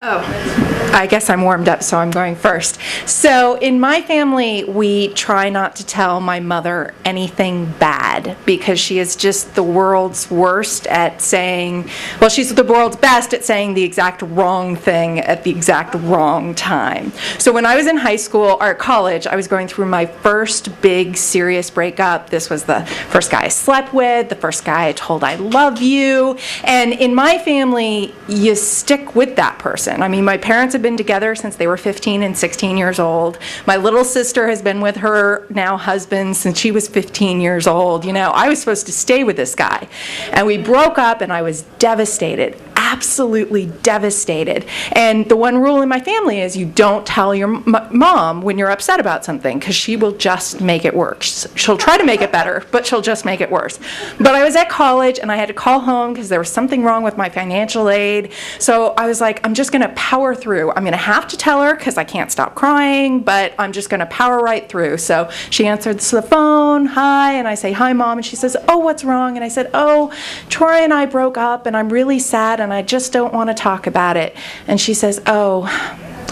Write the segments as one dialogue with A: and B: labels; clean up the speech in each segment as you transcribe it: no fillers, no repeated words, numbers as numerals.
A: Oh, I guess I'm warmed up, so I'm going first. So in my family, we try not to tell my mother anything bad because she is just the world's worst at saying, well, she's the world's best at saying the exact wrong thing at the exact wrong time. So when I was in high school or college, I was going through my first big serious breakup. This was the first guy I slept with, the first guy I told I love you. And in my family, you stick with that person. I mean, my parents have been together since they were 15 and 16 years old. My little sister has been with her now husband since she was 15 years old. You know, I was supposed to stay with this guy. And we broke up and I was devastated, absolutely devastated. And the one rule in my family is you don't tell your mom when you're upset about something because she will just make it worse. She'll try to make it better, but she'll just make it worse. But I was at college and I had to call home because there was something wrong with my financial aid. So I was like, I'm just going to power through. I'm going to have to tell her because I can't stop crying, but I'm just going to power right through. So she answers the phone, hi, and I say, hi, Mom. And she says, oh, what's wrong? And I said, oh, Troy and I broke up and I'm really sad and I just don't want to talk about it. And she says, oh,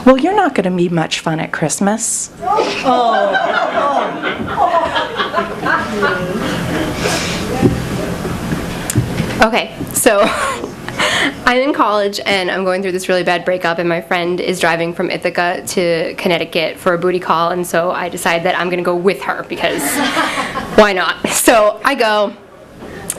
A: well, you're not going to be much fun at Christmas.
B: Okay, so I'm in college and I'm going through this really bad breakup and my friend is driving from Ithaca to Connecticut for a booty call, and so I decide that I'm going to go with her because why not? So I go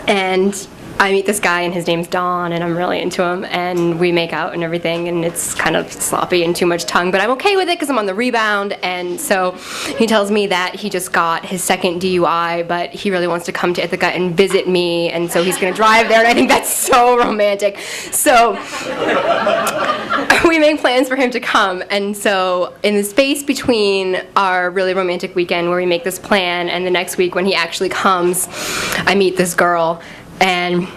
B: and I meet this guy and his name's Don and I'm really into him and we make out and everything and it's kind of sloppy and too much tongue, but I'm okay with it because I'm on the rebound. And so he tells me that he just got his second DUI, but he really wants to come to Ithaca and visit me, and so he's going to drive there, and I think that's so romantic. So we make plans for him to come, and so in the space between our really romantic weekend where we make this plan and the next week when he actually comes, I meet this girl and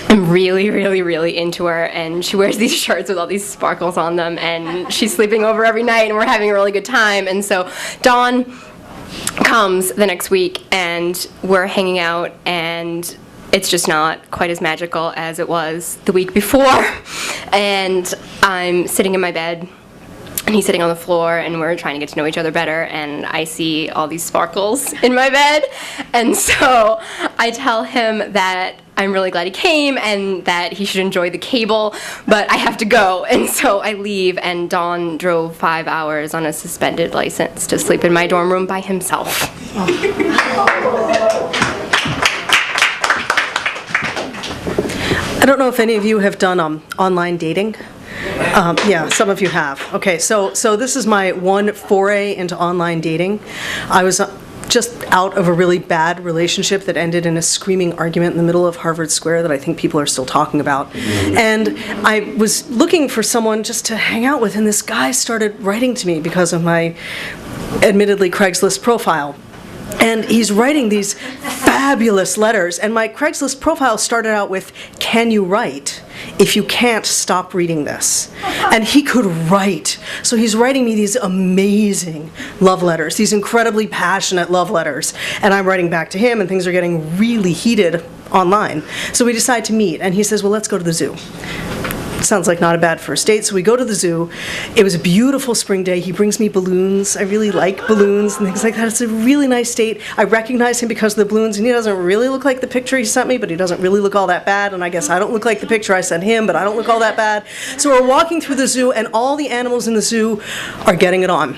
B: I'm really, really, really into her, and she wears these shirts with all these sparkles on them, and she's sleeping over every night, and we're having a really good time. And so Dawn comes the next week, and we're hanging out, and it's just not quite as magical as it was the week before. And I'm sitting in my bed, and he's sitting on the floor, and we're trying to get to know each other better, and I see all these sparkles in my bed, and so I tell him that I'm really glad he came and that he should enjoy the cable, but I have to go, and so I leave, and Don drove 5 hours on a suspended license to sleep in my dorm room by himself.
C: I don't know if any of you have done online dating. Yeah, some of you have. Okay, so this is my one foray into online dating. I was just out of a really bad relationship that ended in a screaming argument in the middle of Harvard Square that I think people are still talking about. And I was looking for someone just to hang out with, and this guy started writing to me because of my admittedly Craigslist profile. And he's writing these fabulous letters, and my Craigslist profile started out with, "Can you write? If you can't, stop reading this." And he could write. So he's writing me these amazing love letters, these incredibly passionate love letters. And I'm writing back to him, and things are getting really heated online. So we decide to meet, and he says, well, let's go to the zoo. Sounds like not a bad first date. So we go to the zoo. It was a beautiful spring day. He brings me balloons. I really like balloons and things like that. It's a really nice date. I recognize him because of the balloons, and he doesn't really look like the picture he sent me, but he doesn't really look all that bad. And I guess I don't look like the picture I sent him, but I don't look all that bad. So we're walking through the zoo, and all the animals in the zoo are getting it on.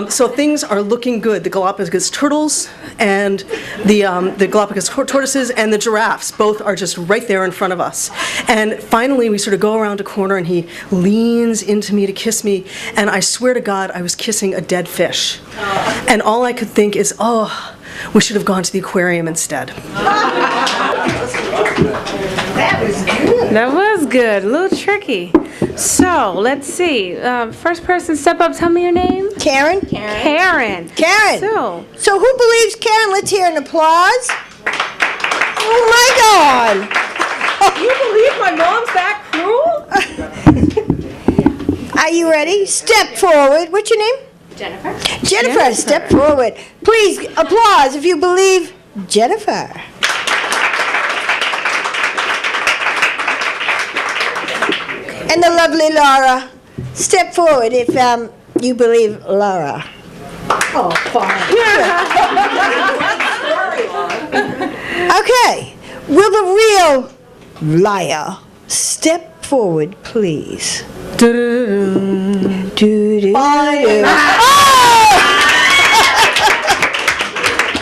C: So things are looking good. The Galapagos turtles and the Galapagos tortoises and the giraffes both are just right there in front of us. And finally we sort of go around a corner, and he leans into me to kiss me, and I swear to God I was kissing a dead fish. And all I could think is, oh, we should have gone to the aquarium instead.
D: That was good. That was good. A little tricky. So, let's see. First person, step up. Tell me your name.
E: Karen.
D: Karen.
E: So who believes Karen? Let's hear an applause. Oh my God.
A: You believe my mom's that cruel?
E: Are you ready? Step forward. What's your name? Jennifer, step forward. Please, applause if you believe Jennifer. And the lovely Laura. Step forward if you believe Laura. Oh, fine. Okay. Will the real liar step forward, please? Do-do-do. Oh!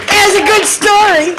E: There's a good story.